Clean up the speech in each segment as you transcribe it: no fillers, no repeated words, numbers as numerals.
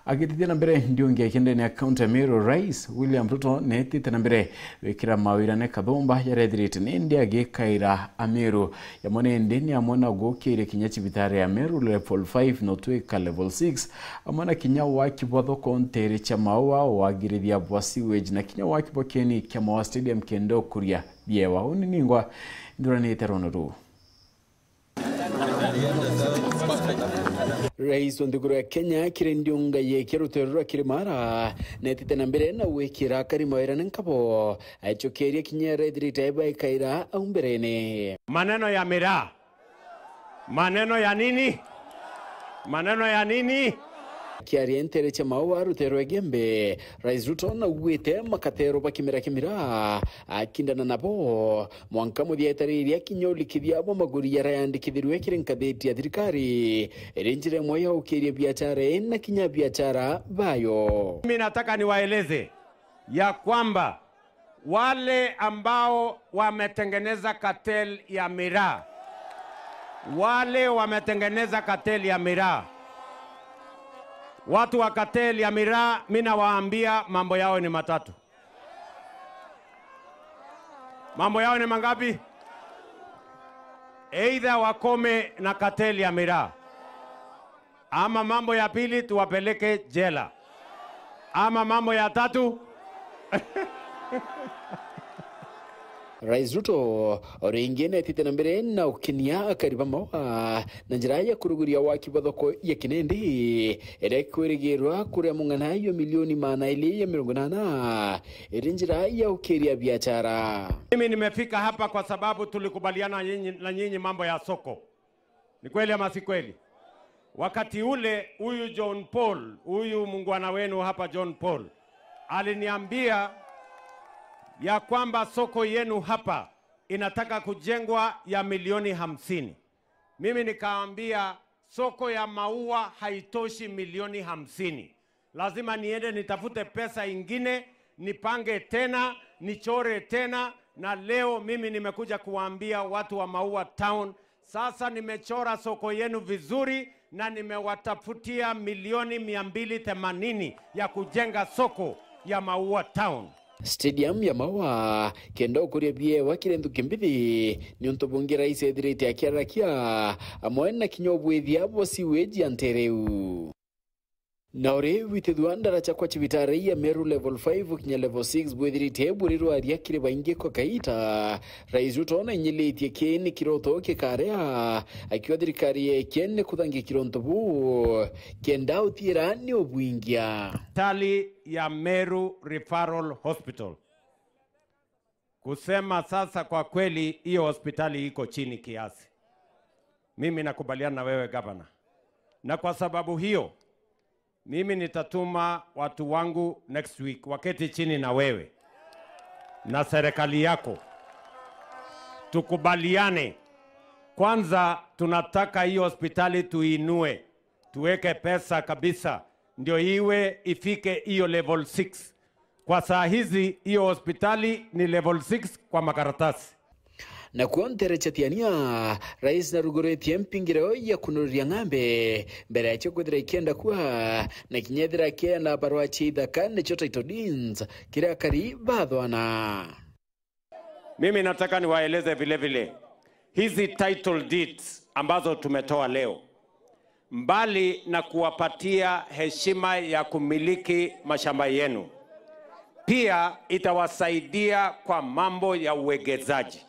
Agithithia na mbere ndiungia kindene account ya Meru, Rais William Ruto netite na mbere wikira mawirane kathomba yarethirite nindi agikaira Ameru yamone ndeni amona gukire kinya cibitare ya Meru level 5 no twika level 6 amona kinya wa kibotho kontere cha maua wagirithia bwa sewage na kinya wa kibokeni kya mawa stadium kendo kuria biewa uniningwa nduranite ronoru. Rais wa nthiguru ya Kenya kirendiunga ye kiruterura kirimara netite na mbere na wikira karimoira nkabo achokeria kinyere dirita baikaira au mberene. Maneno ya miraa, maneno ya nini, maneno ya nini kiarientere cha maua ruterwe gembe Rais Ruto na uwite makatero bakimira kimira akindana nabo mwanka muthietariria kinyoli kithiabo maguri yarayandikithirwe kirinkatheti ya thirikari erenjire moyo ukiria biashara na kinya biashara bayo. Mimi nataka niwaeleze ya kwamba wale ambao wametengeneza cartel ya miraa, watu wa cartel ya miraa, mimi nawaambia mambo yao ni matatu. Mambo yao ni mangapi? Either wakome na cartel ya miraa, ama mambo ya pili tuwapeleke jela, ama mambo ya tatu Rais Ruto oringene tite na mbere na ukinia akariba mawa na njira ya kuruguria wa kibathoko ya kinendi erekwirigirwa kuria mungana yo milioni mana ile ya 80 njira ya ukiria biashara. Mimi nimefika hapa kwa sababu tulikubaliana na nyinyi mambo ya soko. Ni kweli ama si kweli? Wakati ule huyu John Paul, huyu muungwana wenu hapa John Paul aliniambia ya kwamba soko yenu hapa inataka kujengwa ya milioni 50. Mimi nikaambia soko ya maua haitoshi milioni 50. Lazima niende nitafute pesa ingine, nipange tena, nichore tena, na leo mimi nimekuja kuwaambia watu wa Maua Town, sasa nimechora soko yenu vizuri na nimewatafutia milioni 280 ya kujenga soko ya Maua Town. Stadium ya mawa kendo kuria biewa kirendu kimbithi ni untubungi Rais ethirite akiarakia amwe na kinyobwithia bwa sewage antereu. Na ore witithwa ndaracha kwa cibitare ya Meru level 5 kinya level 6 bwithirite buriru aria kire baingi kwa kaita Rais Ruto na nyilitie keni kiroto kikarea akiwa thirikari kenne kuthangi kironto bu kenda utira ni obwingia. Tali ya Meru Referral Hospital kusema sasa, kwa kweli hiyo hospitali iko chini kiasi. Mimi nakubaliana na wewe gavana, na kwa sababu hiyo mimi nitatuma watu wangu next week waketi chini na wewe na serikali yako tukubaliane. Kwanza tunataka hiyo hospitali tuinue, tuweke pesa kabisa ndio iwe ifike hiyo level 6. Kwa saa hizi hiyo hospitali ni level 6 kwa makaratasi. Na kuontere chatiania Rais na rugoretie mpingireo ya kunuria ng'ambe mbere ya chokwethira ikienda kuwa na kinyethira kienda barua chithaka ni cho title deeds kira kari bathwana. Mimi nataka niwaeleze vile vile hizi title deeds ambazo tumetoa leo, mbali na kuwapatia heshima ya kumiliki mashamba yenu, pia itawasaidia kwa mambo ya uwegezaji.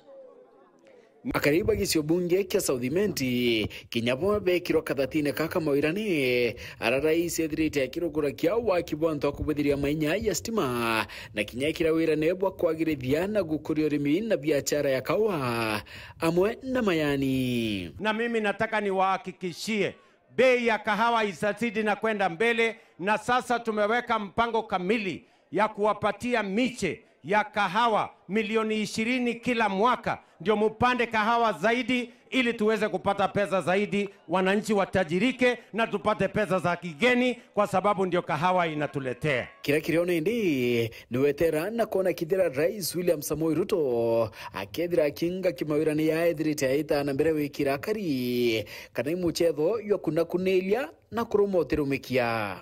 Akariba gisio bunge kia Southimenti kinyabo be kiro kathatine kaka mawirani ara Rais ethirite kirogora kia wa kibonto kubithiria mainya ya stima na kinyakira wira nebwa kwagirithia na gukuria urimi na biashara ya kawa amwe na mayani. Na mimi nataka niwahakikishie bei ya kahawa isazidi na kwenda mbele, na sasa tumeweka mpango kamili ya kuwapatia miche ya kahawa milioni 20 kila mwaka, ndio mupande kahawa zaidi ili tuweze kupata pesa zaidi, wananchi watajirike na tupate pesa za kigeni, kwa sababu ndio kahawa inatuletea. Kira kirione ndi niwetera na kona kidira Rais William Samoei Ruto akedira kinga kimawirani ya ethirite aita na mbere wikira kari kana imuchetho yo kuna kunelia na kurumoterumikia.